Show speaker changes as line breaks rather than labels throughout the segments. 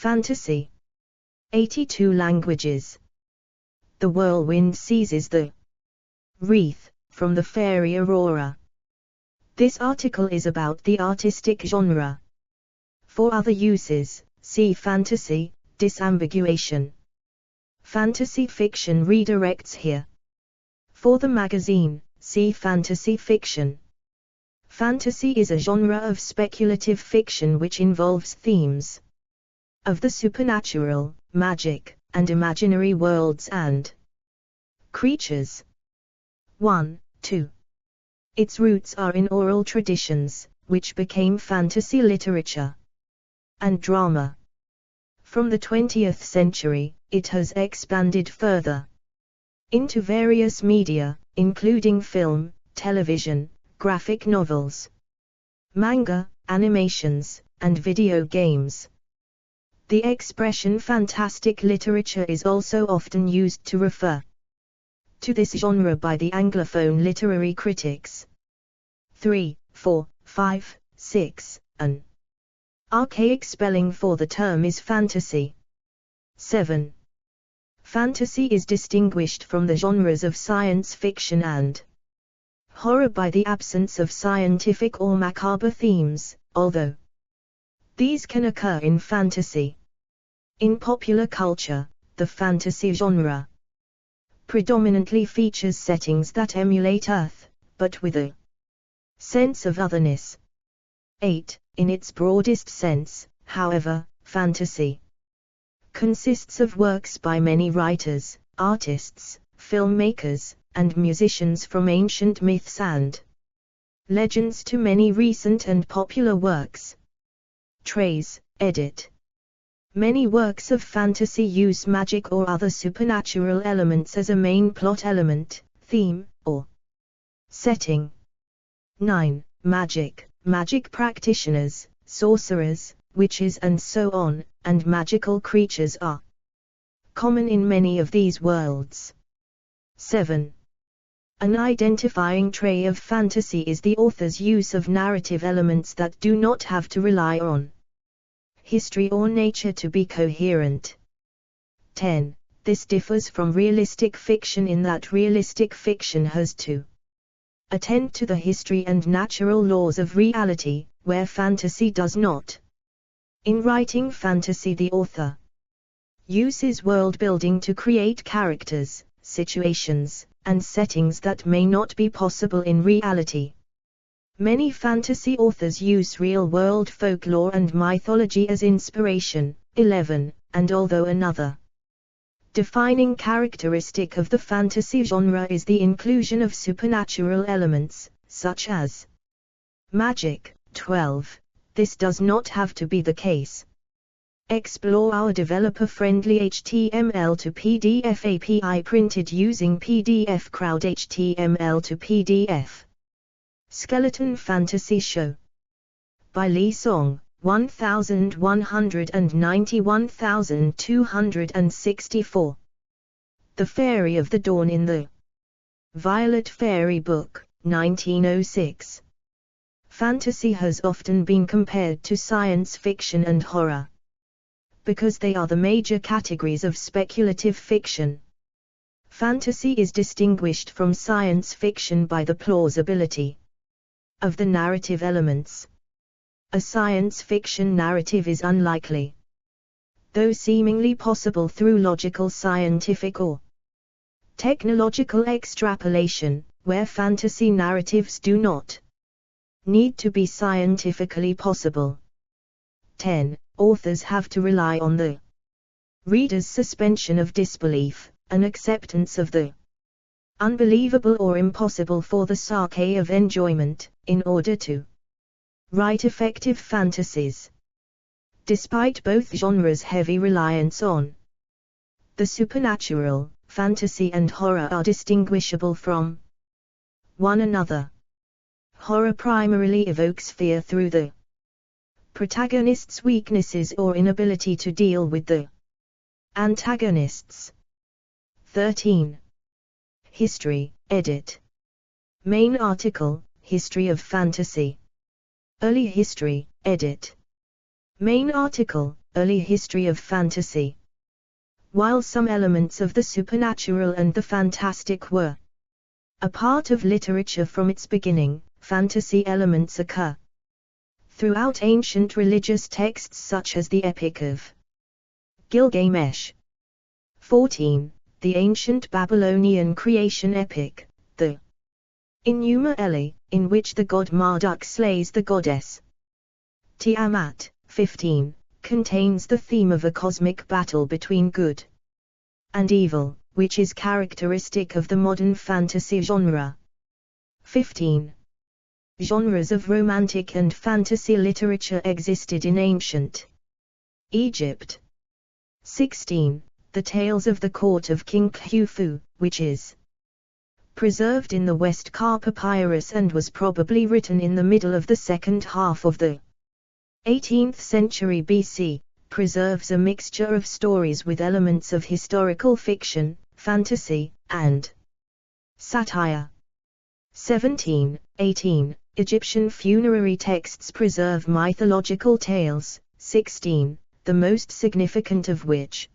Fantasy. 82 languages. The whirlwind seizes the wreath from the fairy aurora. This article is about the artistic genre. For other uses, see fantasy, disambiguation. Fantasy fiction redirects here. For the magazine, see fantasy fiction. Fantasy is a genre of speculative fiction which involves themes of the supernatural, magic, and imaginary worlds and creatures. 1, 2. Its roots are in oral traditions, which became fantasy literature and drama. From the 20th century, it has expanded further into various media, including film, television, graphic novels, manga, animations, and video games. The expression fantastic literature is also often used to refer to this genre by the Anglophone literary critics. 3, 4, 5, 6. An archaic spelling for the term is fantasy. 7. Fantasy is distinguished from the genres of science fiction and horror by the absence of scientific or macabre themes, although these can occur in fantasy. In popular culture, the fantasy genre predominantly features settings that emulate Earth, but with a sense of otherness. 8. In its broadest sense, however, fantasy consists of works by many writers, artists, filmmakers, and musicians from ancient myths and legends to many recent and popular works. Trace, edit. Many works of fantasy use magic or other supernatural elements as a main plot element, theme, or setting. 9. Magic. Magic practitioners, sorcerers, witches and so on, and magical creatures are common in many of these worlds. 7. An identifying trait of fantasy is the author's use of narrative elements that do not have to rely on history or nature to be coherent. 10. This differs from realistic fiction in that realistic fiction has to attend to the history and natural laws of reality, where fantasy does not. In writing fantasy, the author uses world building to create characters, situations, and settings that may not be possible in reality. Many fantasy authors use real-world folklore and mythology as inspiration. 11. And although another defining characteristic of the fantasy genre is the inclusion of supernatural elements, such as magic. 12. This does not have to be the case. Explore our developer-friendly HTML to PDF API printed using PDF Crowd HTML to PDF. Skeleton Fantasy Show by Lee Song, 1191,264. The Fairy of the Dawn in the Violet Fairy Book, 1906. Fantasy has often been compared to science fiction and horror because they are the major categories of speculative fiction. Fantasy is distinguished from science fiction by the plausibility of the narrative elements. A science fiction narrative is unlikely, though seemingly possible through logical scientific or technological extrapolation, where fantasy narratives do not need to be scientifically possible. 10. Authors have to rely on the reader's suspension of disbelief, an acceptance of the unbelievable or impossible for the sake of enjoyment, in order to write effective fantasies. Despite both genres' heavy reliance on the supernatural, fantasy and horror are distinguishable from one another. Horror primarily evokes fear through the protagonist's weaknesses or inability to deal with the antagonists. 13. History, edit. Main article, History of Fantasy. Early history, edit. Main article, Early history of fantasy. While some elements of the supernatural and the fantastic were a part of literature from its beginning, fantasy elements occur throughout ancient religious texts such as the Epic of Gilgamesh. 14. The ancient Babylonian creation epic, the Enuma Eli, in which the god Marduk slays the goddess Tiamat. 15. Contains the theme of a cosmic battle between good and evil, which is characteristic of the modern fantasy genre. 15. Genres of romantic and fantasy literature existed in ancient Egypt. 16. The Tales of the Court of King Khufu, which is preserved in the West Ka Papyrus and was probably written in the middle of the second half of the 18th century BC, preserves a mixture of stories with elements of historical fiction, fantasy, and satire. 17. 18. Egyptian funerary texts preserve mythological tales. 16. The most significant of which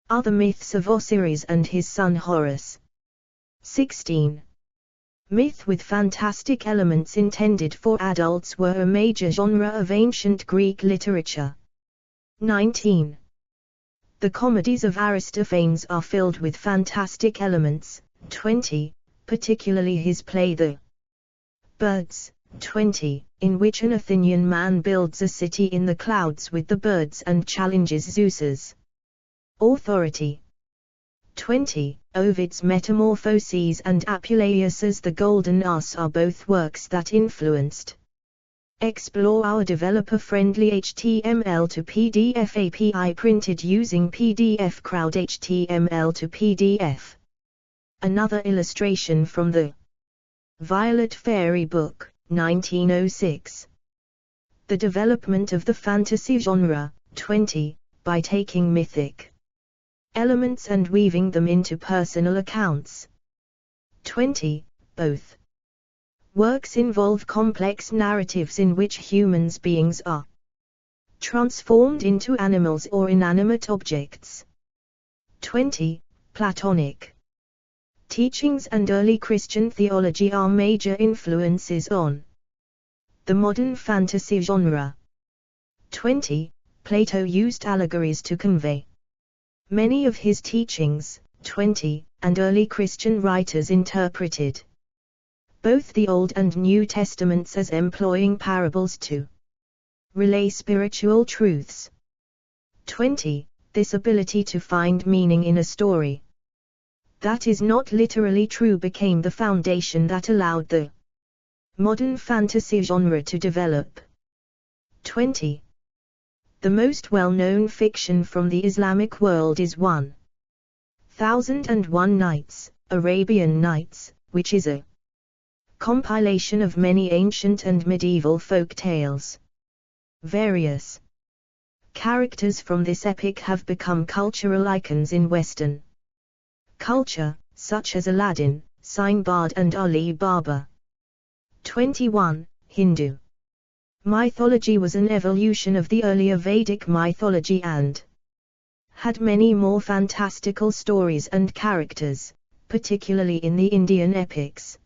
are the myths of Osiris and his son Horus. 16. Myth with fantastic elements intended for adults were a major genre of ancient Greek literature. 19. The comedies of Aristophanes are filled with fantastic elements. 20. Particularly his play The Birds. 20. In which an Athenian man builds a city in the clouds with the birds and challenges Zeus's authority. 20. Ovid's Metamorphoses and Apuleius's The Golden Ass are both works that influenced Explore our developer-friendly HTML to PDF API printed using PDF Crowd HTML to PDF. Another illustration from the Violet Fairy Book, 1906. The development of the fantasy genre. 20. By taking mythic elements and weaving them into personal accounts. 20. Both works involve complex narratives in which human beings are transformed into animals or inanimate objects. 20. Platonic teachings and early Christian theology are major influences on the modern fantasy genre. 20. Plato used allegories to convey many of his teachings. 20. And early Christian writers interpreted both the Old and New Testaments as employing parables to relay spiritual truths. 20. This ability to find meaning in a story that is not literally true became the foundation that allowed the modern fantasy genre to develop. 20. The most well-known fiction from the Islamic world is 1001 Nights, Arabian Nights, which is a compilation of many ancient and medieval folk tales. Various characters from this epic have become cultural icons in Western culture, such as Aladdin, Sinbad and Ali Baba. 21. Hindu mythology was an evolution of the earlier Vedic mythology and had many more fantastical stories and characters, particularly in the Indian epics.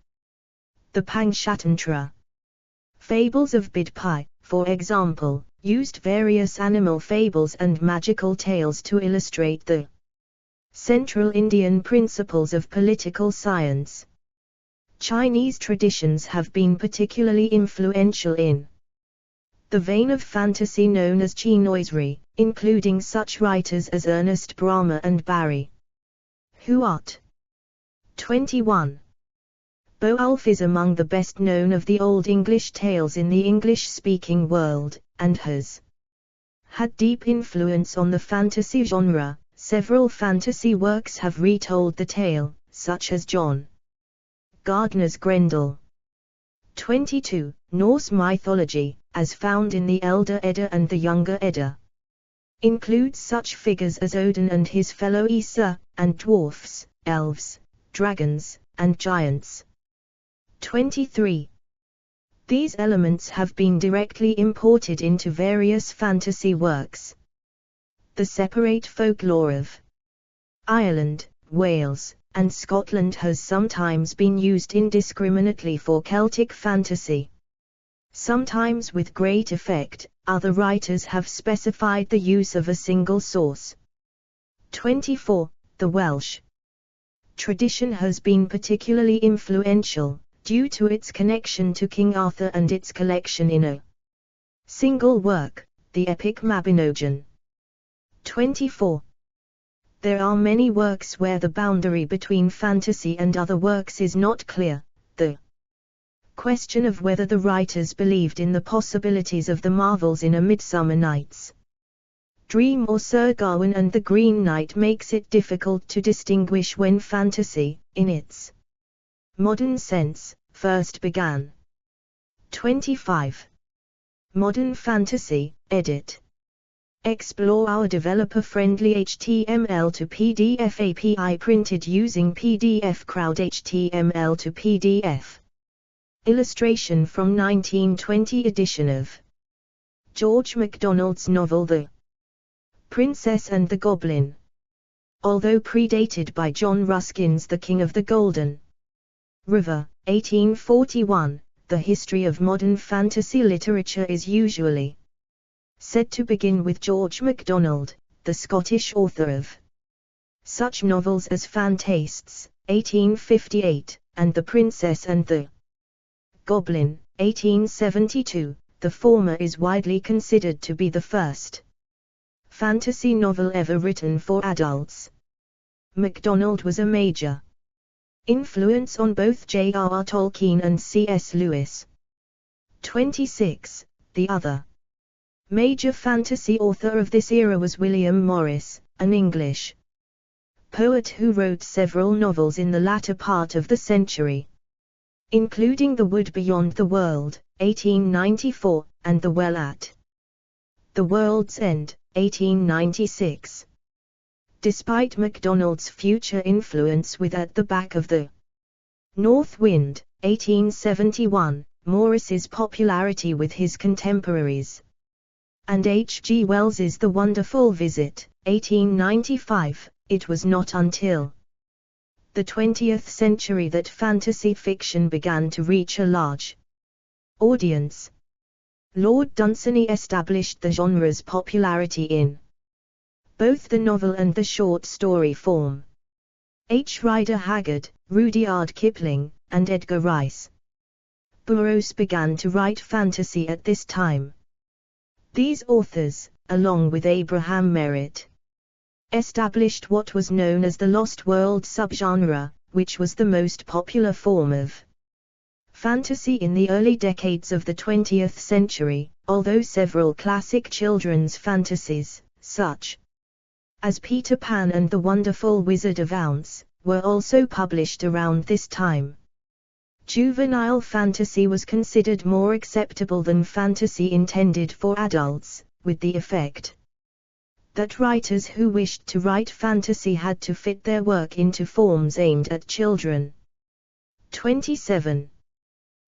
The Panchatantra fables of Bidpai, for example, used various animal fables and magical tales to illustrate the Central Indian principles of political science. Chinese traditions have been particularly influential in the vein of fantasy known as chinoiserie, including such writers as Ernest Brahma and Barry Huart. 21. Beowulf is among the best known of the Old English tales in the English-speaking world, and has had deep influence on the fantasy genre. Several fantasy works have retold the tale, such as John Gardner's Grendel. 22. Norse mythology, as found in the Elder Edda and the Younger Edda, includes such figures as Odin and his fellow Aesir, and dwarfs, elves, dragons, and giants. 23. These elements have been directly imported into various fantasy works. The separate folklore of Ireland, Wales, and Scotland has sometimes been used indiscriminately for Celtic fantasy. Sometimes with great effect, other writers have specified the use of a single source. 24. The Welsh tradition has been particularly influential, due to its connection to King Arthur and its collection in a single work, the epic Mabinogion. 24. There are many works where the boundary between fantasy and other works is not clear. The question of whether the writers believed in the possibilities of the marvels in A Midsummer Night's Dream or Sir Gawain and the Green Knight makes it difficult to distinguish when fantasy, in its modern sense, first began. 25. Modern Fantasy, edit. Explore our developer-friendly HTML to PDF API printed using PDF Crowd HTML to PDF. Illustration from 1920 edition of George MacDonald's novel The Princess and the Goblin. Although predated by John Ruskin's The King of the Golden River, 1841, the history of modern fantasy literature is usually said to begin with George MacDonald, the Scottish author of such novels as Fantastes, 1858, and The Princess and the Goblin, 1872. The former is widely considered to be the first fantasy novel ever written for adults. MacDonald was a major influence on both J.R.R. Tolkien and C.S. Lewis. 26. The other major fantasy author of this era was William Morris, an English poet who wrote several novels in the latter part of the century, including The Wood Beyond the World, 1894, and The Well at the World's End, 1896. Despite MacDonald's future influence with At the Back of the North Wind, 1871, Morris's popularity with his contemporaries, and H. G. Wells's The Wonderful Visit, 1895, it was not until the 20th century that fantasy fiction began to reach a large audience. Lord Dunsany established the genre's popularity in both the novel and the short story form. H. Rider Haggard, Rudyard Kipling, and Edgar Rice Burroughs began to write fantasy at this time. These authors, along with Abraham Merritt, established what was known as the Lost World subgenre, which was the most popular form of fantasy in the early decades of the 20th century, although several classic children's fantasies, such as Peter Pan and the Wonderful Wizard of Oz, were also published around this time. Juvenile fantasy was considered more acceptable than fantasy intended for adults, with the effect that writers who wished to write fantasy had to fit their work into forms aimed at children. 27.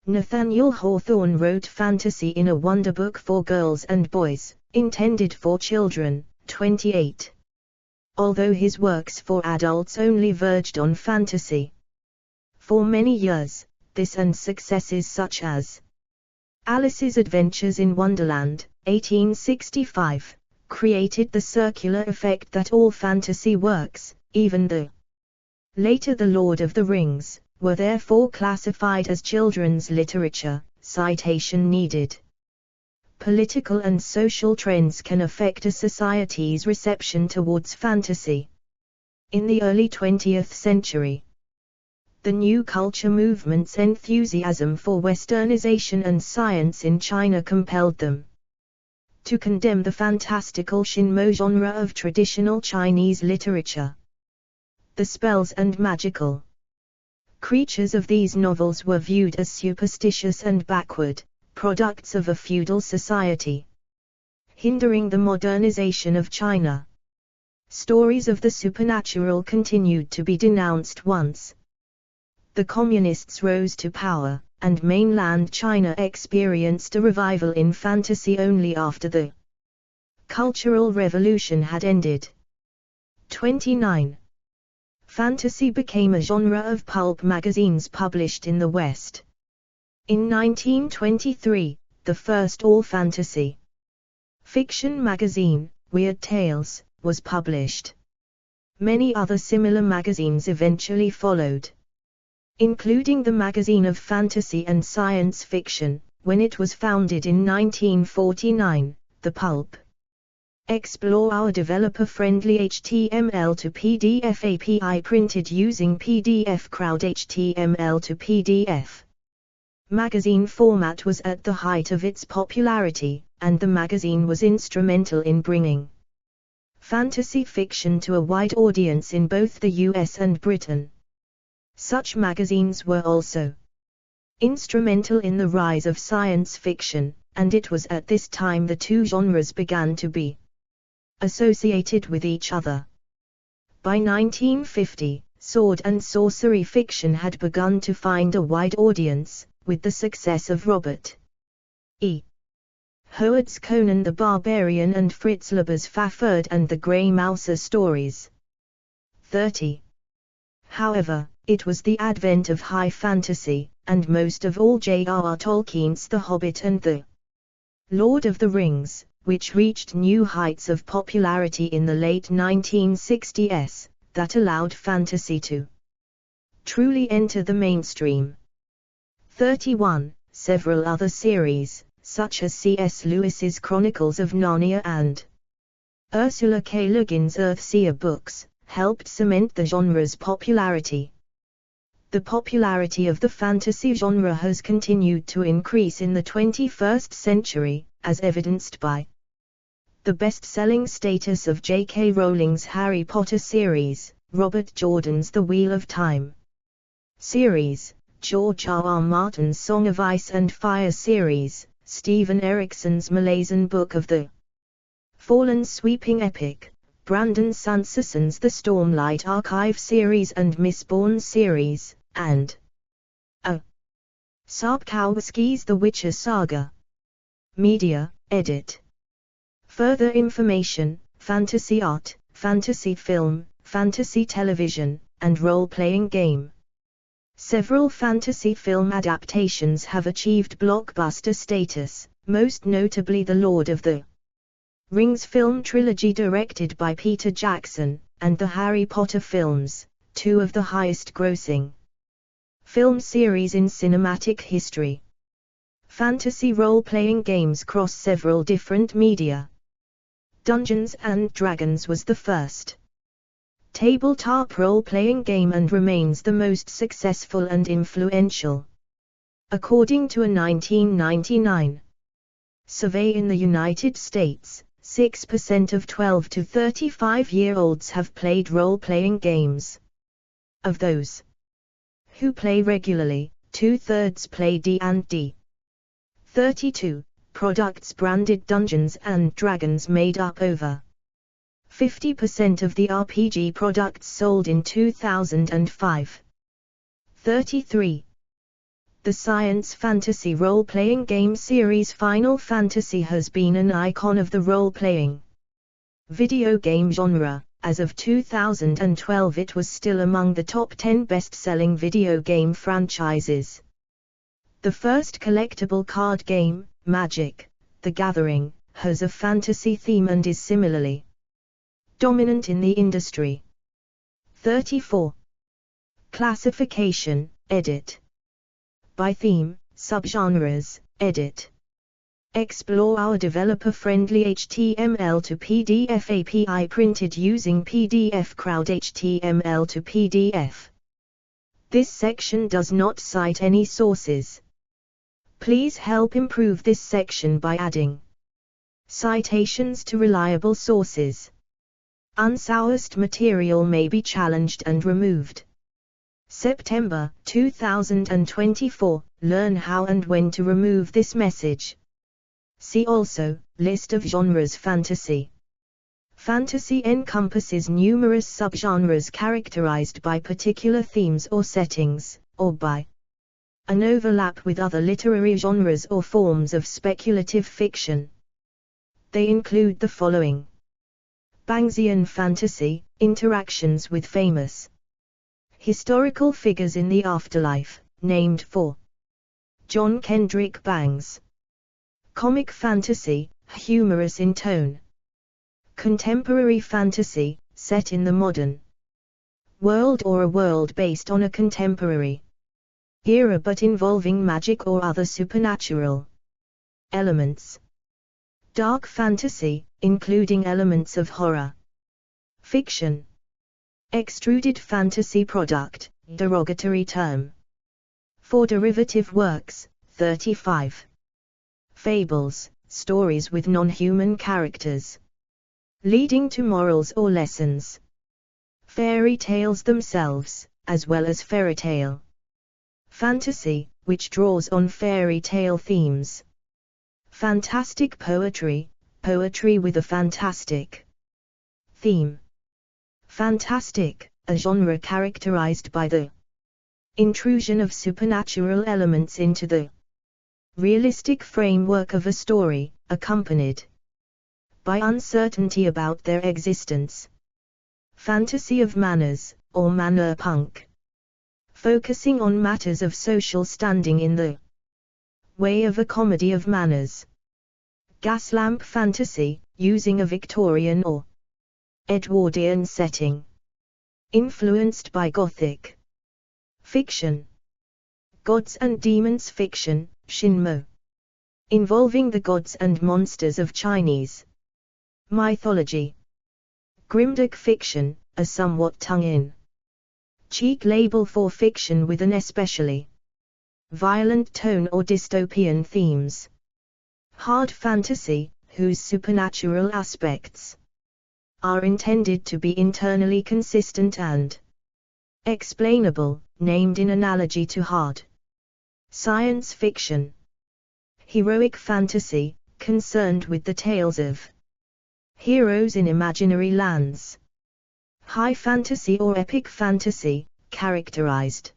Nathaniel Hawthorne wrote fantasy in a wonder book for girls and boys, intended for children. 28. Although his works for adults only verged on fantasy for many years, this and successes such as Alice's Adventures in Wonderland, 1865, created the circular effect that all fantasy works, even the later The Lord of the Rings, were therefore classified as children's literature. Citation needed. Political and social trends can affect a society's reception towards fantasy. In the early 20th century, the new culture movement's enthusiasm for westernization and science in China compelled them to condemn the fantastical Xinmo genre of traditional Chinese literature. The spells and magical creatures of these novels were viewed as superstitious and backward, products of a feudal society, hindering the modernization of China. Stories of the supernatural continued to be denounced once the communists rose to power, and mainland China experienced a revival in fantasy only after the Cultural Revolution had ended. 29. Fantasy became a genre of pulp magazines published in the West. In 1923, the first all-fantasy fiction magazine, Weird Tales, was published. Many other similar magazines eventually followed, including the Magazine of Fantasy and Science Fiction, when it was founded in 1949, the Pulp. Explore our developer-friendly HTML to PDF API printed using PDF Crowd HTML to PDF. Magazine format was at the height of its popularity, and the magazine was instrumental in bringing fantasy fiction to a wide audience in both the US and Britain. Such magazines were also instrumental in the rise of science fiction, and it was at this time the two genres began to be associated with each other. By 1950, sword and sorcery fiction had begun to find a wide audience, with the success of Robert E. Howard's Conan the Barbarian and Fritz Leiber's Fafhrd and the Grey Mouser stories. 30. However, it was the advent of high fantasy, and most of all J.R.R. Tolkien's The Hobbit and The Lord of the Rings, which reached new heights of popularity in the late 1960s, that allowed fantasy to truly enter the mainstream. 31. Several other series, such as C.S. Lewis's Chronicles of Narnia and Ursula K. Le Guin's Earthseer books, helped cement the genre's popularity. The popularity of the fantasy genre has continued to increase in the 21st century, as evidenced by the best-selling status of J.K. Rowling's Harry Potter series, Robert Jordan's The Wheel of Time series, George R.R. Martin's Song of Ice and Fire series, Stephen Erickson's Malazan Book of the Fallen sweeping epic, Brandon Sanderson's The Stormlight Archive series and Mistborn series, and A. Sapkowski's The Witcher Saga. Media, edit. Further information, fantasy art, fantasy film, fantasy television, and role-playing game. Several fantasy film adaptations have achieved blockbuster status, most notably The Lord of the Rings film trilogy directed by Peter Jackson, and the Harry Potter films, two of the highest-grossing film series in cinematic history. Fantasy role-playing games cross several different media. Dungeons & Dragons was the first tabletop role-playing game and remains the most successful and influential. According to a 1999 survey in the United States, 6% of 12 to 35-year-olds have played role-playing games. Of those who play regularly, 2/3 play D&D. 32. Products branded Dungeons & Dragons made up over 50% of the RPG products sold in 2005. 33. The science fantasy role-playing game series Final Fantasy has been an icon of the role-playing video game genre. As of 2012, it was still among the top 10 best-selling video game franchises. The first collectible card game, Magic: The Gathering, has a fantasy theme and is similarly dominant in the industry. 34. Classification, edit. By theme, subgenres, edit. Explore our developer-friendly HTML to PDF API printed using PDF Crowd HTML to PDF. This section does not cite any sources. Please help improve this section by adding citations to reliable sources. Unsourced material may be challenged and removed. September 2024. Learn how and when to remove this message. See also, list of genres. Fantasy. Fantasy encompasses numerous subgenres characterized by particular themes or settings, or by an overlap with other literary genres or forms of speculative fiction. They include the following: Bangsian fantasy, interactions with famous historical figures in the afterlife, named for John Kendrick Bangs. Comic fantasy, humorous in tone. Contemporary fantasy, set in the modern world or a world based on a contemporary era but involving magic or other supernatural elements. Dark fantasy, including elements of horror fiction. Extruded fantasy product, derogatory term. For derivative works, 35. Fables, stories with non-human characters, leading to morals or lessons. Fairy tales themselves, as well as fairy tale fantasy, which draws on fairy tale themes. Fantastic poetry, poetry with a fantastic theme. Fantastic, a genre characterized by the intrusion of supernatural elements into the realistic framework of a story, accompanied by uncertainty about their existence. Fantasy of manners, or manner punk, focusing on matters of social standing in the way of a comedy of manners. Gaslamp fantasy, using a Victorian or Edwardian setting, influenced by Gothic fiction. Gods and demons fiction, Shinmo, involving the gods and monsters of Chinese mythology. Grimdark fiction, a somewhat tongue-in-cheek label for fiction with an especially violent tone or dystopian themes. Hard fantasy, whose supernatural aspects are intended to be internally consistent and explainable, named in analogy to hard science fiction. Heroic fantasy, concerned with the tales of heroes in imaginary lands. High fantasy or epic fantasy, characterized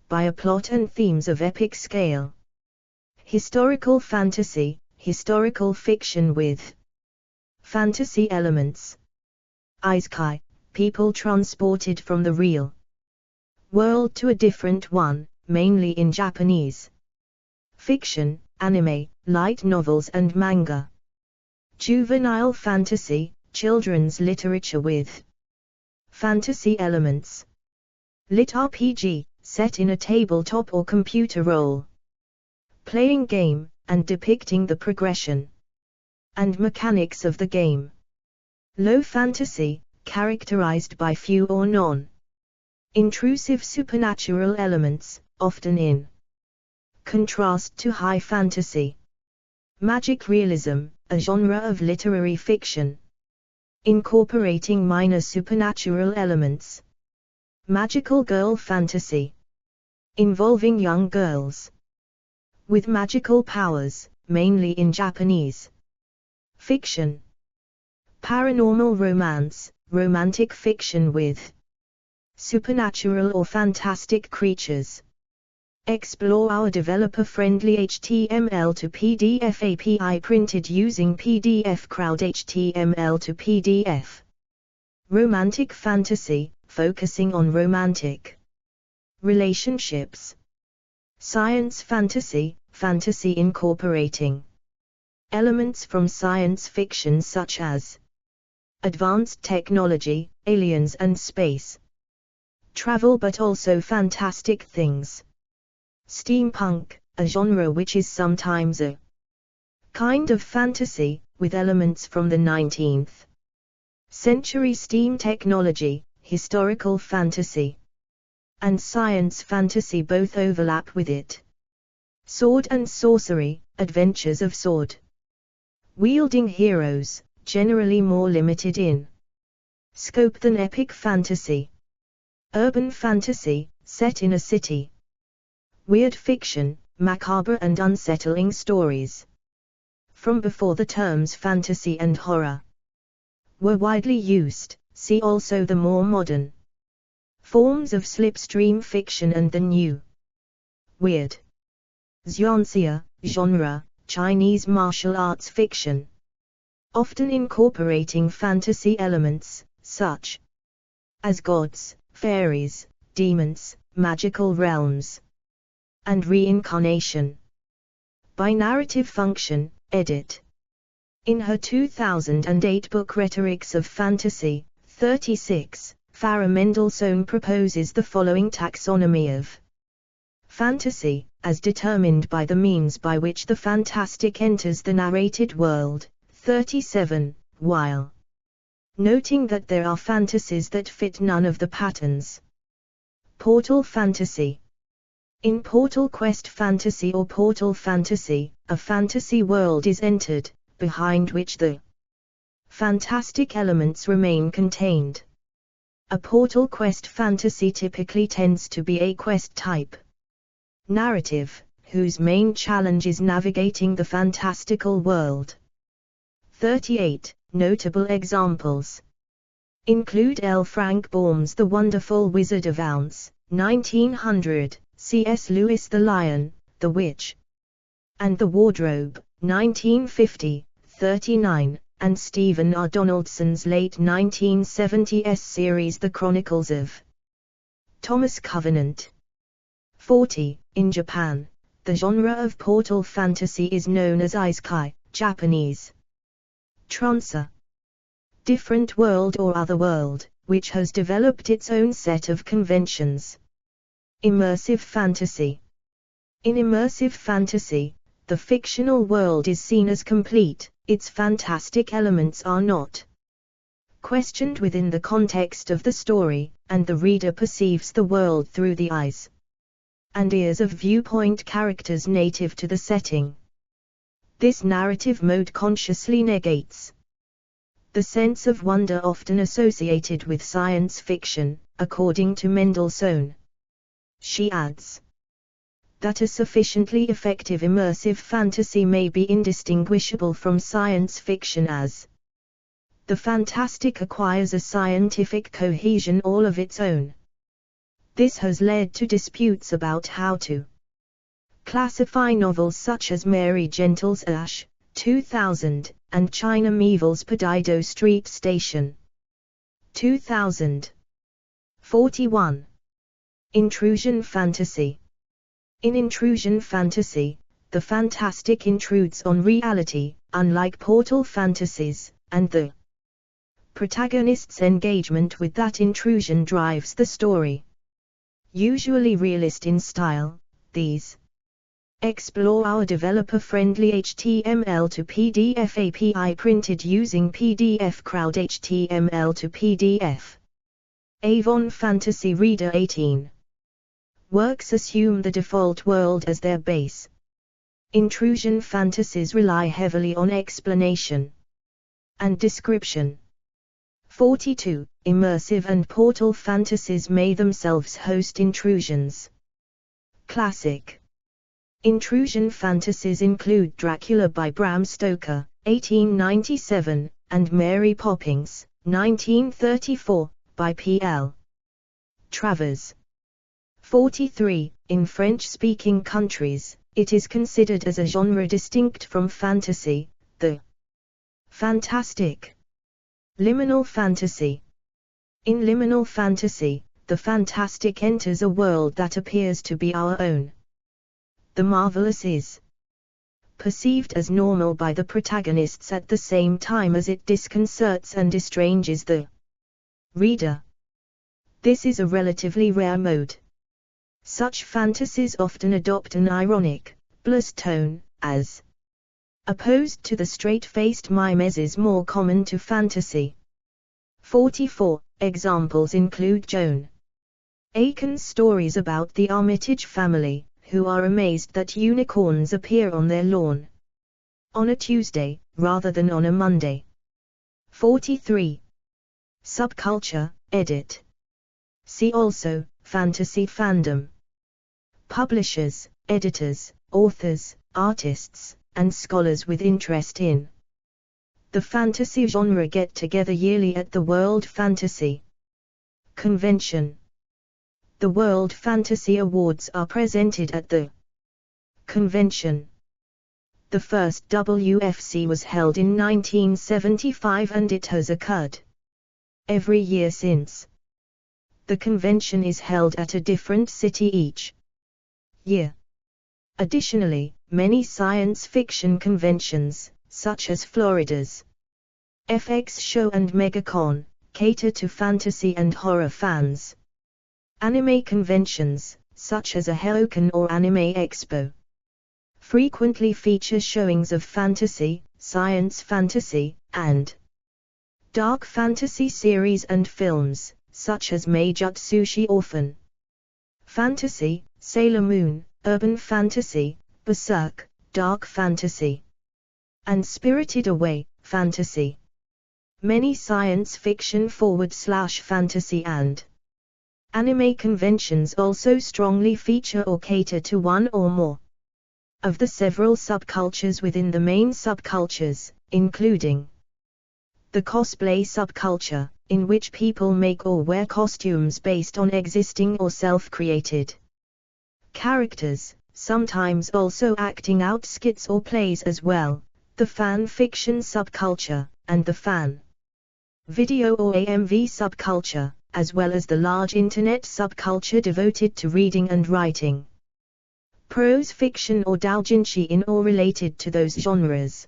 by a plot and themes of epic scale. Historical fantasy, historical fiction with fantasy elements. Isekai, people transported from the real world to a different one, mainly in Japanese fiction, anime, light novels and manga. Juvenile fantasy, children's literature with fantasy elements. Lit RPG, set in a tabletop or computer role playing game, and depicting the progression and mechanics of the game. Low fantasy, characterized by few or non-intrusive supernatural elements, often in contrast to high fantasy. Magic realism, a genre of literary fiction incorporating minor supernatural elements. Magical girl fantasy, involving young girls with magical powers, mainly in Japanese fiction. Paranormal romance, romantic fiction with supernatural or fantastic creatures. Explore our developer-friendly HTML to PDF API printed using PDF Crowd HTML to PDF. Romantic fantasy, focusing on romantic relationships. Science fantasy, fantasy incorporating elements from science fiction such as advanced technology, aliens and space travel, but also fantastic things. Steampunk, a genre which is sometimes a kind of fantasy, with elements from the 19th century steam technology. Historical fantasy and science fantasy both overlap with it. Sword and sorcery, adventures of sword wielding heroes, generally more limited in scope than epic fantasy. Urban fantasy, set in a city. Weird fiction, macabre and unsettling stories. From before the terms fantasy and horror were widely used, see also the more modern forms of slipstream fiction and the new weird xianxia genre, Chinese martial arts fiction. often incorporating fantasy elements, such as gods, fairies, demons, magical realms, and reincarnation. By narrative function, edit. In her 2008 book Rhetorics of Fantasy, 36, Farah Mendelssohn proposes the following taxonomy of fantasy, as determined by the means by which the fantastic enters the narrated world. 37, while noting that there are fantasies that fit none of the patterns. Portal fantasy. In Portal Quest fantasy or Portal fantasy, a fantasy world is entered, behind which the fantastic elements remain contained. A Portal Quest fantasy typically tends to be a quest type narrative, whose main challenge is navigating the fantastical world. 38. Notable examples include L. Frank Baum's The Wonderful Wizard of Oz, 1900, C.S. Lewis' The Lion, the Witch, and the Wardrobe, 1950, 39, and Stephen R. Donaldson's late 1970s series The Chronicles of Thomas Covenant. 40. In Japan, the genre of portal fantasy is known as isekai, Japanese transa, different world or other world, which has developed its own set of conventions. Immersive fantasy. In immersive fantasy, the fictional world is seen as complete, its fantastic elements are not questioned within the context of the story, and the reader perceives the world through the eyes and ears of viewpoint characters native to the setting. This narrative mode consciously negates the sense of wonder often associated with science fiction, according to Mendelssohn. She adds that a sufficiently effective immersive fantasy may be indistinguishable from science fiction as the fantastic acquires a scientific cohesion all of its own. This has led to disputes about how to classify novels such as Mary Gentle's Ash, 2000, and China Miéville's Perdido Street Station, 2000. 41. Intrusion fantasy. In intrusion fantasy, the fantastic intrudes on reality, unlike portal fantasies, and the protagonist's engagement with that intrusion drives the story. Usually realist in style, these explore our developer-friendly HTML to PDF API printed using PDF Crowd HTML to PDF. Avon Fantasy Reader 18. Works assume the default world as their base. Intrusion fantasies rely heavily on explanation and description. 42. Immersive and portal fantasies may themselves host intrusions. Classic intrusion fantasies include Dracula by Bram Stoker, 1897, and Mary Poppins, 1934, by P.L. Travers. 43. In French-speaking countries, it is considered as a genre distinct from fantasy, the fantastic. Liminal fantasy. In liminal fantasy, the fantastic enters a world that appears to be our own. The marvelous is perceived as normal by the protagonists at the same time as it disconcerts and estranges the reader. This is a relatively rare mode. Such fantasies often adopt an ironic, blues tone, as opposed to the straight-faced mimes is more common to fantasy. 44. Examples include Joan Aiken's stories about the Armitage family, who are amazed that unicorns appear on their lawn on a Tuesday, rather than on a Monday. 43. Subculture, edit. See also, fantasy fandom. Publishers, editors, authors, artists, and scholars with interest in the fantasy genre get together yearly at the World Fantasy Convention. The World Fantasy Awards are presented at the convention. The first WFC was held in 1975 and it has occurred every year since. The convention is held at a different city each year. Additionally, many science fiction conventions, such as Florida's FX Show and MegaCon, cater to fantasy and horror fans. Anime conventions, such as a Hohoken or Anime Expo, frequently feature showings of fantasy, science fantasy, and dark fantasy series and films, such as Meijutsushi Orphan Fantasy, Sailor Moon, Urban Fantasy, Berserk, Dark Fantasy, and Spirited Away, Fantasy. Many science fiction /fantasy and anime conventions also strongly feature or cater to one or more of the several subcultures within the main subcultures, including the cosplay subculture, in which people make or wear costumes based on existing or self-created characters, sometimes also acting out skits or plays as well, the fan fiction subculture, and the fan video or AMV subculture, as well as the large internet subculture devoted to reading and writing prose fiction or doujinshi in or related to those genres.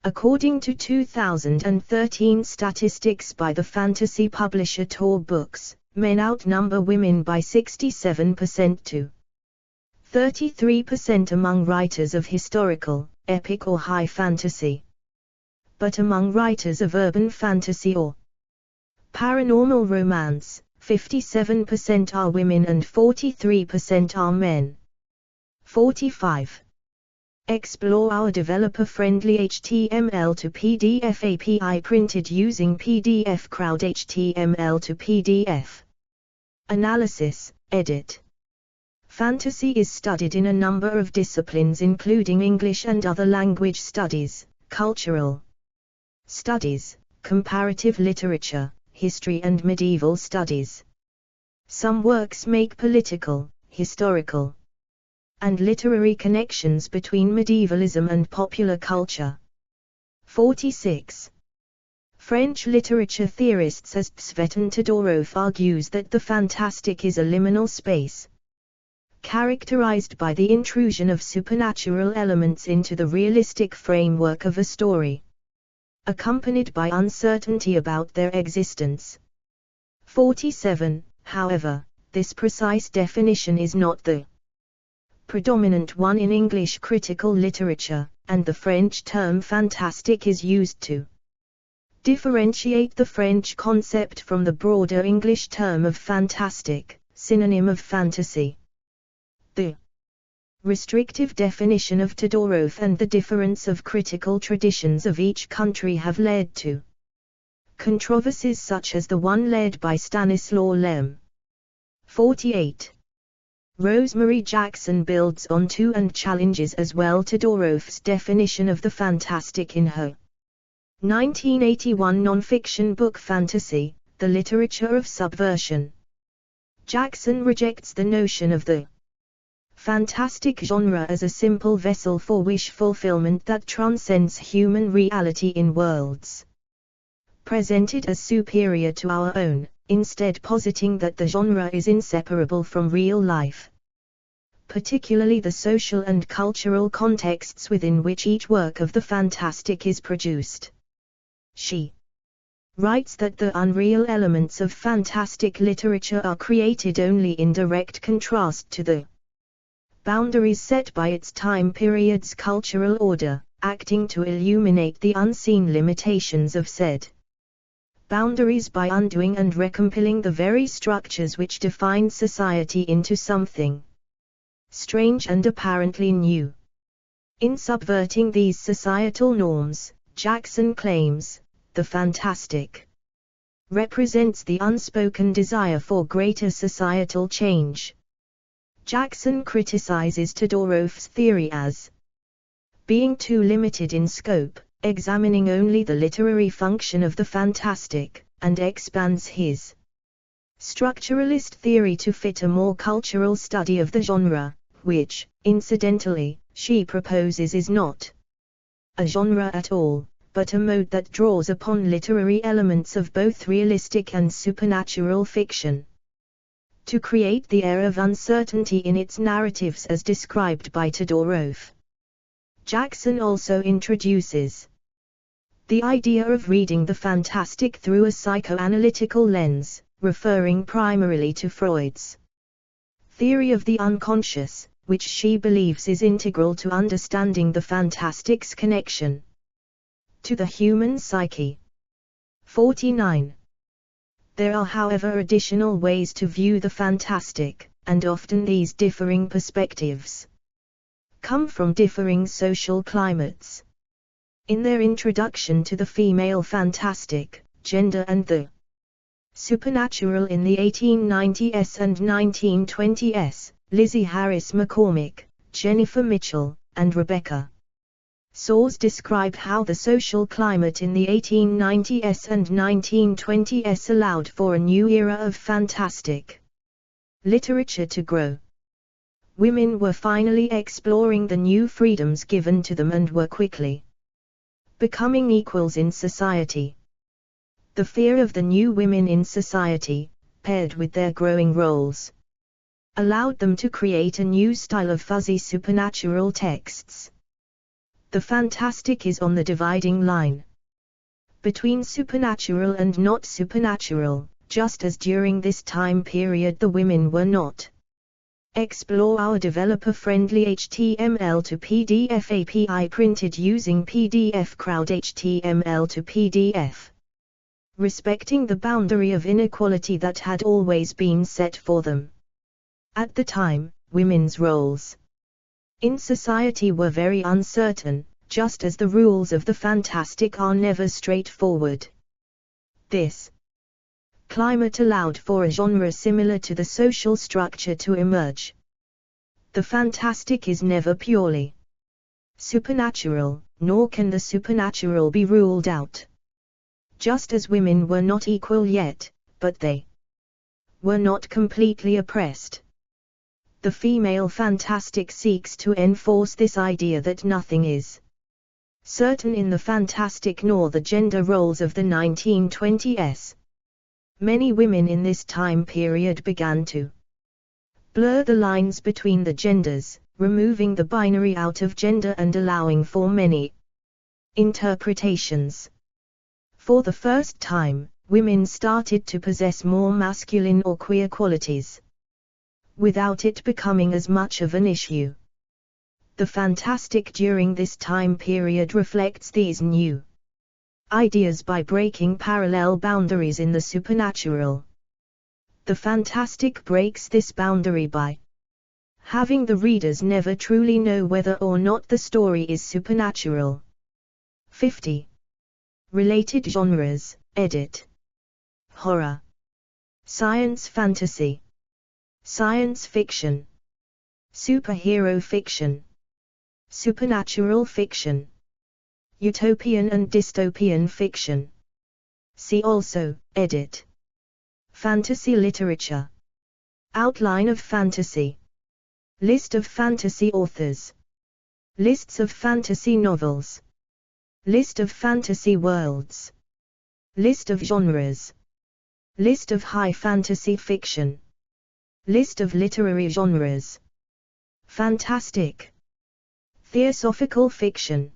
According to 2013 statistics by the fantasy publisher Tor Books, men outnumber women by 67% to 33% among writers of historical, epic or high fantasy. But among writers of urban fantasy or paranormal romance, 57% are women and 43% are men. 45. Explore our developer-friendly HTML to PDF API printed using PDF Crowd HTML to PDF. Analysis, edit. Fantasy is studied in a number of disciplines including English and other language studies, cultural studies, comparative literature, history and medieval studies. Some works make political, historical, and literary connections between medievalism and popular culture. 46. French literature theorists as Tsvetan Todorov argues that the fantastic is a liminal space, characterized by the intrusion of supernatural elements into the realistic framework of a story, accompanied by uncertainty about their existence. 47. However, this precise definition is not the predominant one in English critical literature, and the French term fantastic is used to differentiate the French concept from the broader English term of fantastic, synonym of fantasy. The restrictive definition of Todorov and the difference of critical traditions of each country have led to controversies such as the one led by Stanislaw Lem. 48. Rosemary Jackson builds on to and challenges as well Todorov's definition of the fantastic in her 1981 non-fiction book Fantasy, The Literature of Subversion. Jackson rejects the notion of the fantastic genre as a simple vessel for wish fulfillment that transcends human reality in worlds presented as superior to our own, instead positing that the genre is inseparable from real life, particularly the social and cultural contexts within which each work of the fantastic is produced. She writes that the unreal elements of fantastic literature are created only in direct contrast to the boundaries set by its time period's cultural order, acting to illuminate the unseen limitations of said boundaries by undoing and recompiling the very structures which define society into something strange and apparently new. In subverting these societal norms, Jackson claims, the fantastic represents the unspoken desire for greater societal change. Jackson criticizes Todorov's theory as being too limited in scope, examining only the literary function of the fantastic, and expands his structuralist theory to fit a more cultural study of the genre, which, incidentally, she proposes is not a genre at all, but a mode that draws upon literary elements of both realistic and supernatural fiction, to create the air of uncertainty in its narratives as described by Todorov. Jackson also introduces the idea of reading the fantastic through a psychoanalytical lens, referring primarily to Freud's theory of the unconscious, which she believes is integral to understanding the fantastic's connection to the human psyche. 49. There are, however, additional ways to view the fantastic, and often these differing perspectives come from differing social climates. In their introduction to the female fantastic, Gender and the Supernatural in the 1890s and 1920s, Lizzie Harris McCormick, Jennifer Mitchell, and Rebecca Soares describe how the social climate in the 1890s and 1920s allowed for a new era of fantastic literature to grow. Women were finally exploring the new freedoms given to them and were quickly becoming equals in society. The fear of the new women in society, paired with their growing roles, allowed them to create a new style of fuzzy supernatural texts. The fantastic is on the dividing line between supernatural and not supernatural, just as during this time period the women were not. Explore our developer-friendly HTML to PDF API printed using PDF Crowd HTML to PDF. Respecting the boundary of inequality that had always been set for them. At the time, women's roles in society were very uncertain, just as the rules of the fantastic are never straightforward. This climate allowed for a genre similar to the social structure to emerge. The fantastic is never purely supernatural, nor can the supernatural be ruled out. Just as women were not equal yet, but they were not completely oppressed. The female fantastic seeks to enforce this idea that nothing is certain in the fantastic nor the gender roles of the 1920s. Many women in this time period began to blur the lines between the genders, removing the binary out of gender and allowing for many interpretations. For the first time, women started to possess more masculine or queer qualities, without it becoming as much of an issue. The fantastic during this time period reflects these new ideas by breaking parallel boundaries in the supernatural. The fantastic breaks this boundary by having the readers never truly know whether or not the story is supernatural. 50. Related genres, edit. Horror, science fantasy, science fiction, superhero fiction, supernatural fiction, utopian and dystopian fiction. See also, edit. Fantasy literature. Outline of fantasy. List of fantasy authors. Lists of fantasy novels. List of fantasy worlds. List of genres. List of high fantasy fiction. List of literary genres. Fantastic. Theosophical fiction.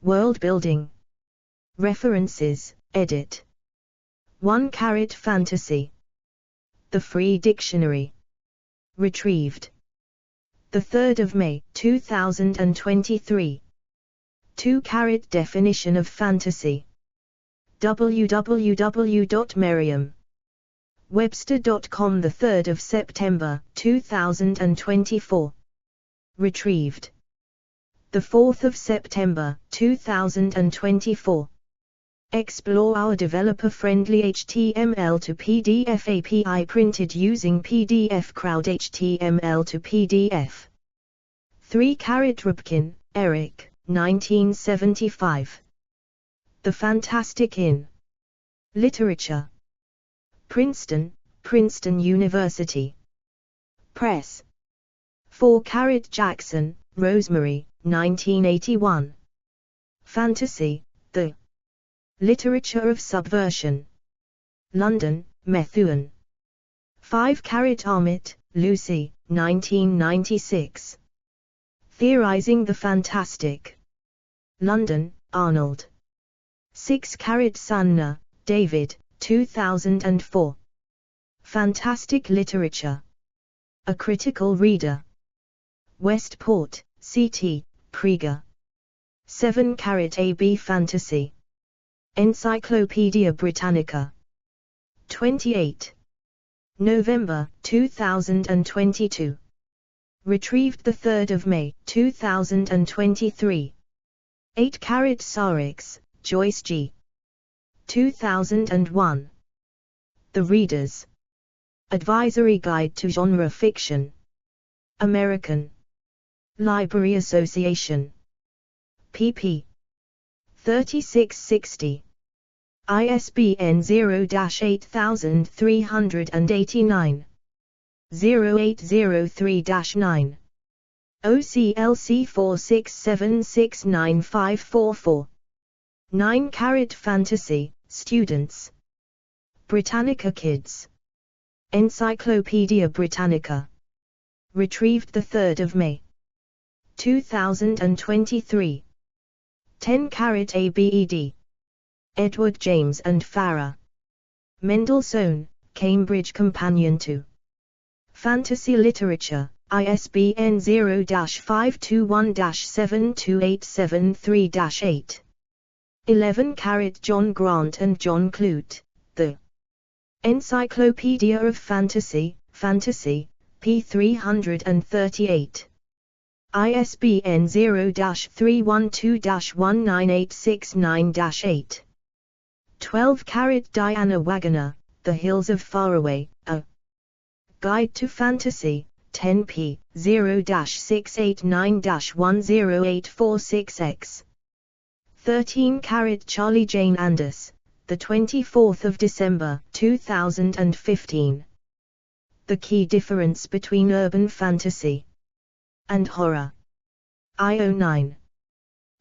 World building. References, edit. 1 Fantasy. The Free Dictionary. Retrieved. 3 May 2023. 2 Definition of Fantasy. www.merriam-webster.com 3 September 2024. Retrieved. 4 September 2024. Explore our developer-friendly HTML to PDF API printed using PDF Crowd HTML to PDF. 3 Rubkin, Eric, 1975. The Fantastic in Literature. Princeton, Princeton University Press. 4 Jackson, Rosemary, 1981. Fantasy, the literature of subversion. London, Methuen. 5 Armitt, Lucy, 1996. Theorizing the Fantastic. London, Arnold. 6 Sandner, David, 2004. Fantastic Literature. A Critical Reader. Westport, C.T., Krieger. 7 AB Fantasy. Encyclopedia Britannica. 28 November 2022. Retrieved 3 May 2023. 8 Sarix, Joyce G. 2001. The Reader's Advisory Guide to Genre Fiction. American Library Association. pp. 3660. ISBN 0-8389. 0803-9. OCLC 46769544. 9 Fantasy, Students. Britannica Kids. Encyclopedia Britannica. Retrieved 3 May 2023. 10 ABED. Edward James and Farrar. Mendelssohn, Cambridge Companion to Fantasy Literature, ISBN 0-521-72873-8. 11 John Grant and John Clute, The Encyclopedia of Fantasy, Fantasy, p. 338. ISBN 0-312-19869-8. 12 Diana Waggoner, The Hills of Faraway, A Guide to Fantasy, 10p. 0-689-10846x. 13 Charlie Jane Anders, the 24th of December 2015. The Key Difference Between Urban Fantasy and Horror. IO9.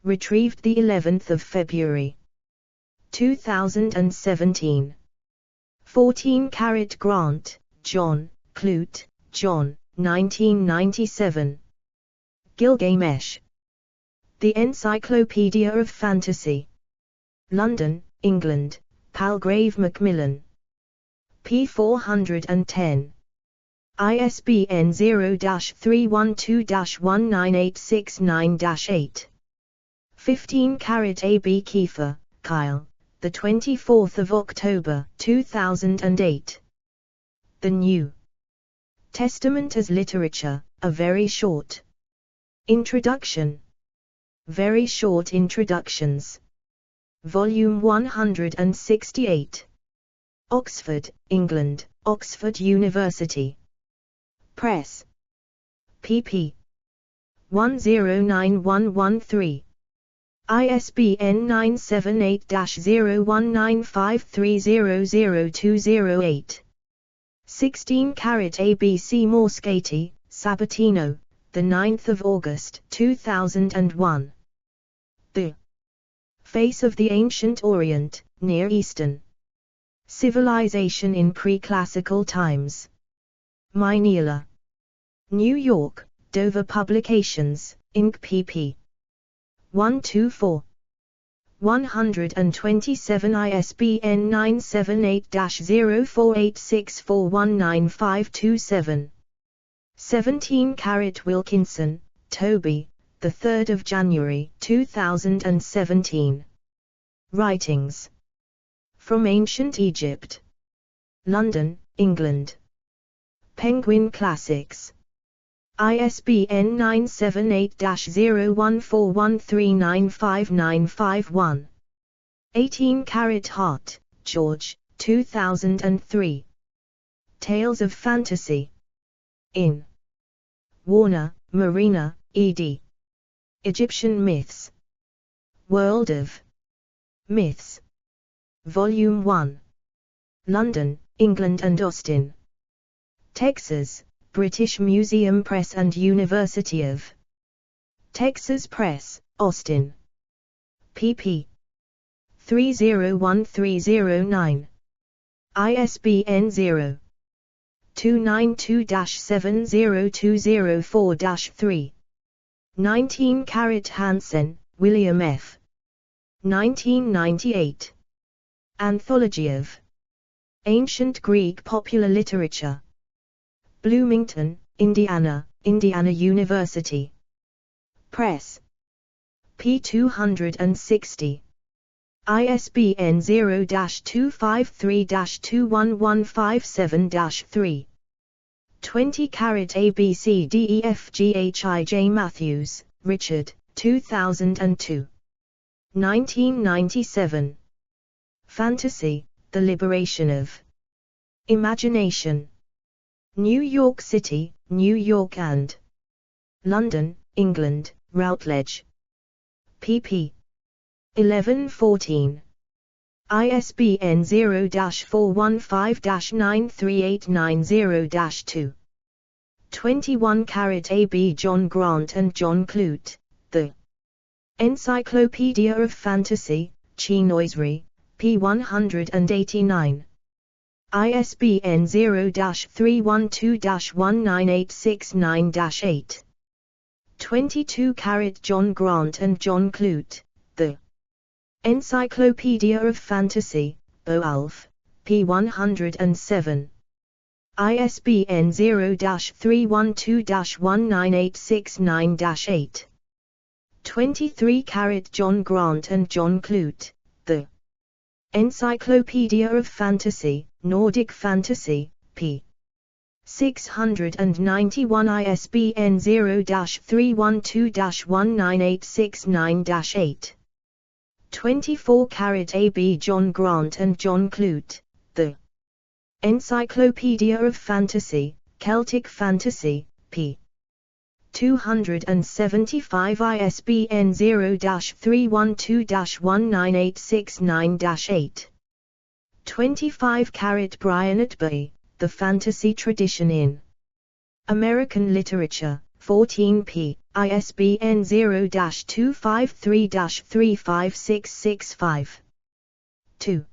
Retrieved the 11th of February 2017. 14 Grant, John, Clute, John, 1997. Gilgamesh. The Encyclopedia of Fantasy. London, England, Palgrave Macmillan. p. 410. ISBN 0-312-19869-8. 15 A.B. Kiefer, Kyle, the 24th of October 2008. The New Testament as Literature, a Very Short Introduction. Very Short Introductions. Volume 168. Oxford, England, Oxford University Press. pp. 109113. ISBN 978-0195300208. 16 ABC Morskati, Sabatino, the 9th of August 2001. The Face of the Ancient Orient, Near Eastern Civilization in Pre-Classical Times. Mineola. New York, Dover Publications, Inc. pp. 124. 127 ISBN 978-0486419527. 17 Wilkinson, Toby, the 3rd of January 2017. Writings from Ancient Egypt. London, England. Penguin Classics. ISBN 978-0141395951. 18 Hart, George, 2003. Tales of Fantasy. In Warner, Marina, ed. Egyptian Myths. World of Myths. Volume 1. London, England and Austin, Texas, British Museum Press and University of Texas Press, Austin. pp. 301309. ISBN 0-292-70204-3. 19 Hansen, William F. 1998. Anthology of Ancient Greek Popular Literature. Bloomington, Indiana, Indiana University Press. p. 260. ISBN 0-253-21157-3. 20 ABCDEFGHIJ Matthews, Richard, 2002. 1997. Fantasy, The Liberation of Imagination. New York City, New York and London, England, Routledge. pp. 11-14. ISBN 0-415-93890-2. 21 AB John Grant and John Clute, The Encyclopedia of Fantasy, Chinoiserie, p. 189. ISBN 0-312-19869-8. 22 John Grant and John Clute, The Encyclopedia of Fantasy, Boalf, p. 107. ISBN 0-312-19869-8. 23 John Grant and John Clute, The Encyclopedia of Fantasy, Nordic Fantasy, p. 691. ISBN 0-312-19869-8. 24 AB John Grant and John Clute, The Encyclopedia of Fantasy, Celtic Fantasy, p. 275. ISBN 0-312-19869-8. 25 Bryant B., The Fantasy Tradition in American Literature, 14p. ISBN 0-253-35665. 2.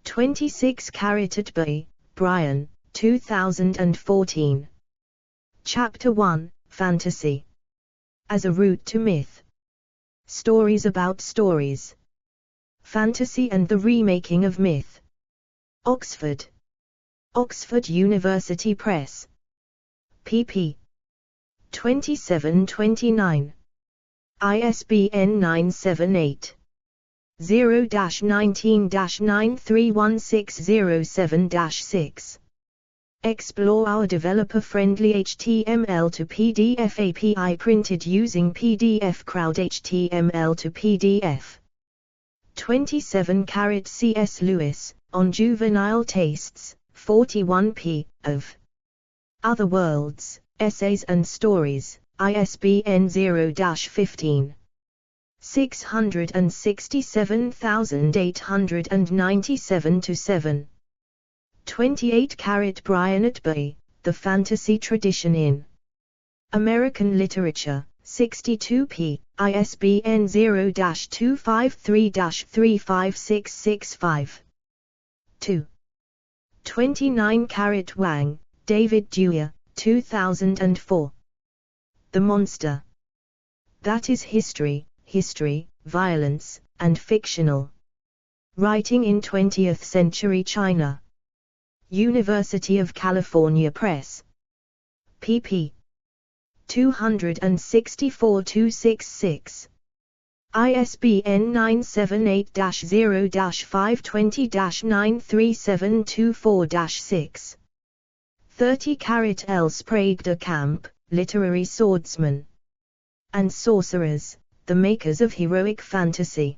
26 B., Brian, 2014. Chapter 1, Fantasy as a Route to Myth. Stories about Stories. Fantasy and the Remaking of Myth. Oxford. Oxford University Press. pp. 27-29. ISBN 978-0-19-931607-6. Explore our developer-friendly HTML to PDF API printed using PDF Crowd HTML to PDF. 27 C.S. Lewis, On Juvenile Tastes, 41p. of Other Worlds, Essays and Stories, ISBN 0-15. 667897-7. 28 Bryant B., The Fantasy Tradition in American Literature, 62p. ISBN 0-253-35665. 2. 29 Wang, David Dewey, 2004. The Monster. That is History, History, Violence, and Fictional. Writing in 20th Century China. University of California Press. pp. 264-266. ISBN 978-0-520-93724-6. 30 L. Sprague de Camp, Literary Swordsmen and Sorcerers, the Makers of Heroic Fantasy.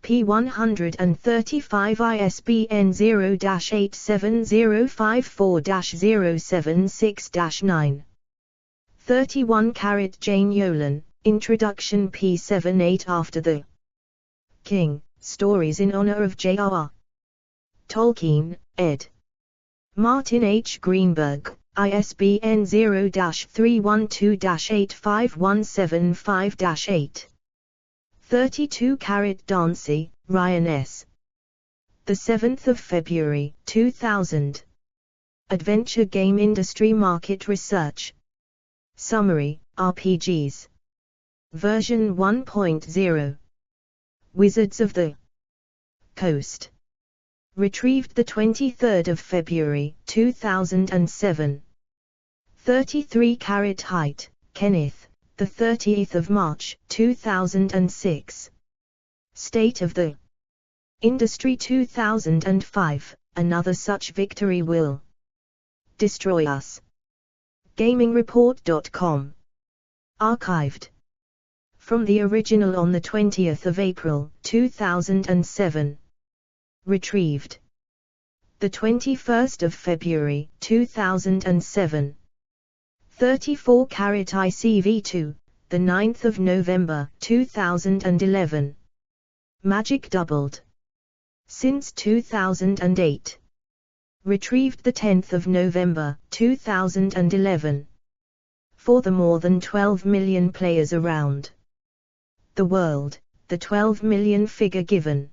p. 135. ISBN 0-87054-076-9. 31 Jane Yolen, Introduction p. 78. After the King, Stories in Honor of J.R.R. Tolkien, ed. Martin H. Greenberg, ISBN 0-312-85175-8. 32-carat Dancy, Ryan S. The 7th of February, 2000. Adventure Game Industry Market Research. Summary, RPGs. Version 1.0. Wizards of the Coast. Retrieved the 23rd of February, 2007. 33-carat height, Kenneth, the 30th of March, 2006. State of the Industry 2005, another such victory will destroy us. GamingReport.com. Archived from the original on the 20th of April, 2007. Retrieved the 21st of February, 2007. 34-carat ICV2, the 9th of November, 2011. Magic doubled since 2008. Retrieved the 10th of November, 2011. For the more than 12 million players around the world, the 12 million figure given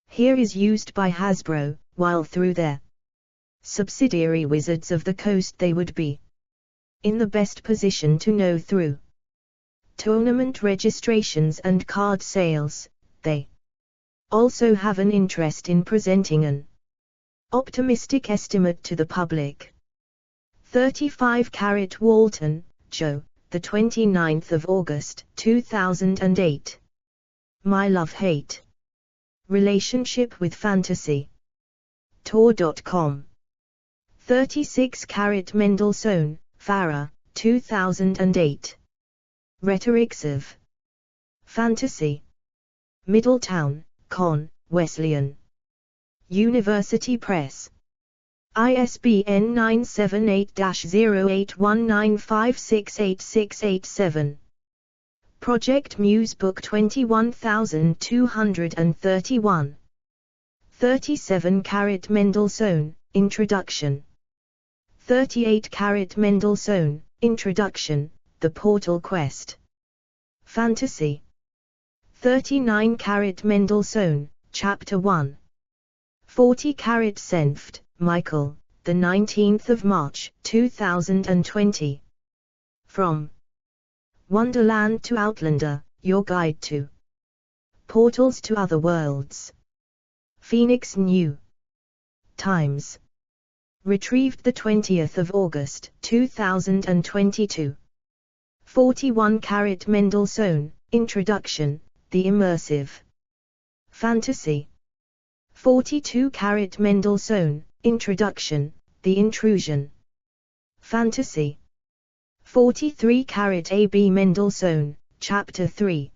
here is used by Hasbro, while through their subsidiary Wizards of the Coast they would be in the best position to know through tournament registrations and card sales. They also have an interest in presenting an optimistic estimate to the public. 35-carat Walton, Joe, the 29th of August, 2008. My love-hate relationship with fantasy. Tor.com. 36-carat Mendelssohn, Farah, 2008. Rhetorics of Fantasy. Middletown, Con, Wesleyan University Press. ISBN 978-0819568687. Project Muse Book 21231. 37-carat Mendelssohn, Introduction. 38-carat Mendelssohn, Introduction, The Portal Quest. Fantasy. 39-carat Mendelssohn, Chapter 1. 40-carat Senft, Michael, the 19th of March, 2020. From Wonderland to Outlander, Your Guide to Portals to Other Worlds. Phoenix New Times. Retrieved the 20th of August, 2022. 41-carat Mendelssohn, Introduction, The Immersive Fantasy. 42-carat Mendelssohn, Introduction, The Intrusion Fantasy. 43-carat A.B. Mendelssohn, Chapter 3.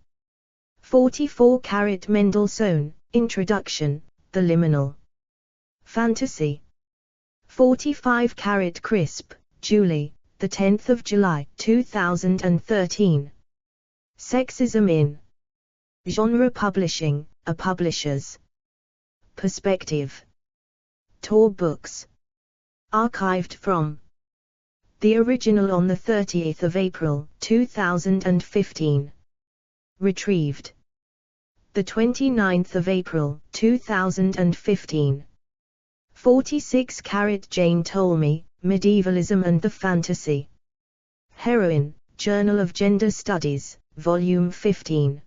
44-carat Mendelssohn, Introduction, The Liminal Fantasy. 45-carat Crisp, Julie, the 10th of July, 2013. Sexism in Genre Publishing, A Publisher's Perspective. Tor Books. Archived from the original on the 30th of April, 2015. Retrieved the 29th of April, 2015. 46-carat Jane Tolmie, Medievalism and the Fantasy Heroine, Journal of Gender Studies, Volume 15.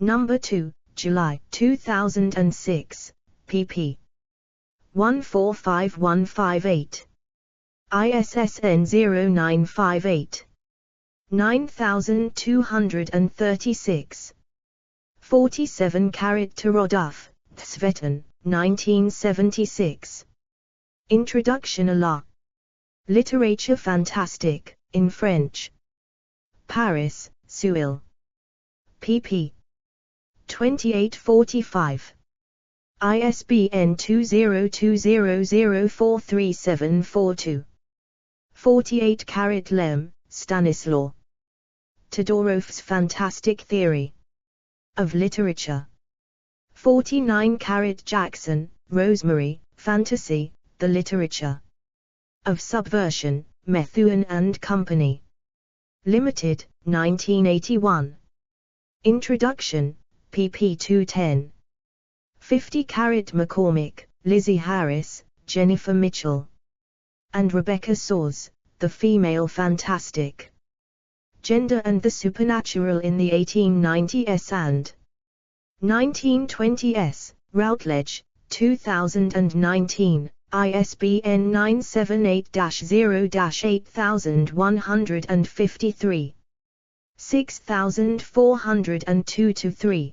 Number 2, July 2006, pp. 145158. ISSN 0958 9236. 47-carat Tarodov, Tsvetan, 1976. Introduction à la littérature fantastique, in French. Paris, Seuil. pp. 2845. ISBN 2020043742. 48-carat Lem, Stanislaw. Todorov's Fantastic Theory of Literature. 49-carat Jackson, Rosemary, Fantasy, the Literature of Subversion, Methuen and Company. Limited, 1981. Introduction, pp. 210. 50 McCormick, Lizzie Harris, Jennifer Mitchell, and Rebecca Soares, The Female Fantastic. Gender and the Supernatural in the 1890s and 1920s, Routledge, 2019, ISBN 978-0-8153. 6402-3.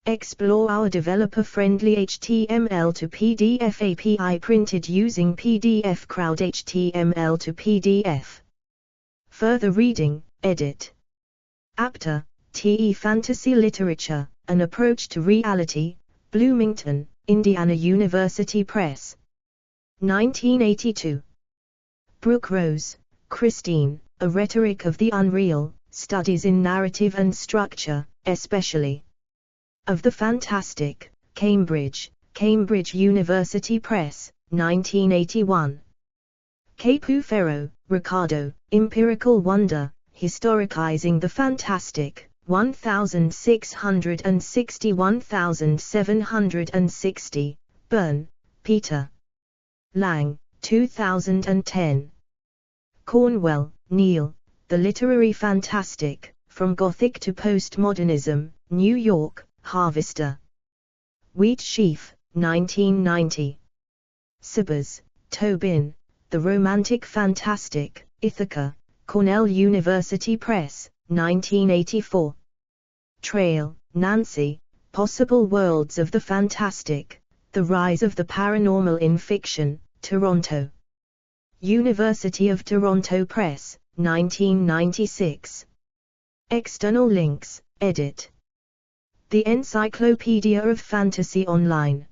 Explore our developer-friendly HTML to PDF API printed using PDF Crowd HTML to PDF. Further reading, edit. Apter, T.E. Fantasy Literature, An Approach to Reality, Bloomington, Indiana University Press. 1982. Brooke Rose, Christine, A Rhetoric of the Unreal, Studies in Narrative and Structure, especially of the Fantastic, Cambridge, Cambridge University Press, 1981. Capuferro, Ricardo, Empirical Wonder, Historicizing the Fantastic, 161760, Bern, Peter. Lang, 2010. Cornwell, Neil, The Literary Fantastic, From Gothic to Postmodernism, New York, Harvester. Wheatsheaf, 1990. Sibers, Tobin, The Romantic Fantastic, Ithaca, Cornell University Press, 1984. Trail, Nancy, Possible Worlds of the Fantastic, The Rise of the Paranormal in Fiction, Toronto. University of Toronto Press, 1996. External links, edit. The Encyclopedia of Fantasy Online.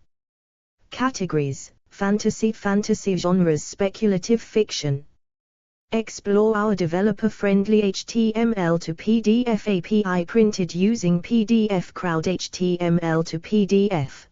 Categories, Fantasy genres, Speculative fiction. Explore our developer-friendly HTML to PDF API printed using PDF Crowd HTML to PDF.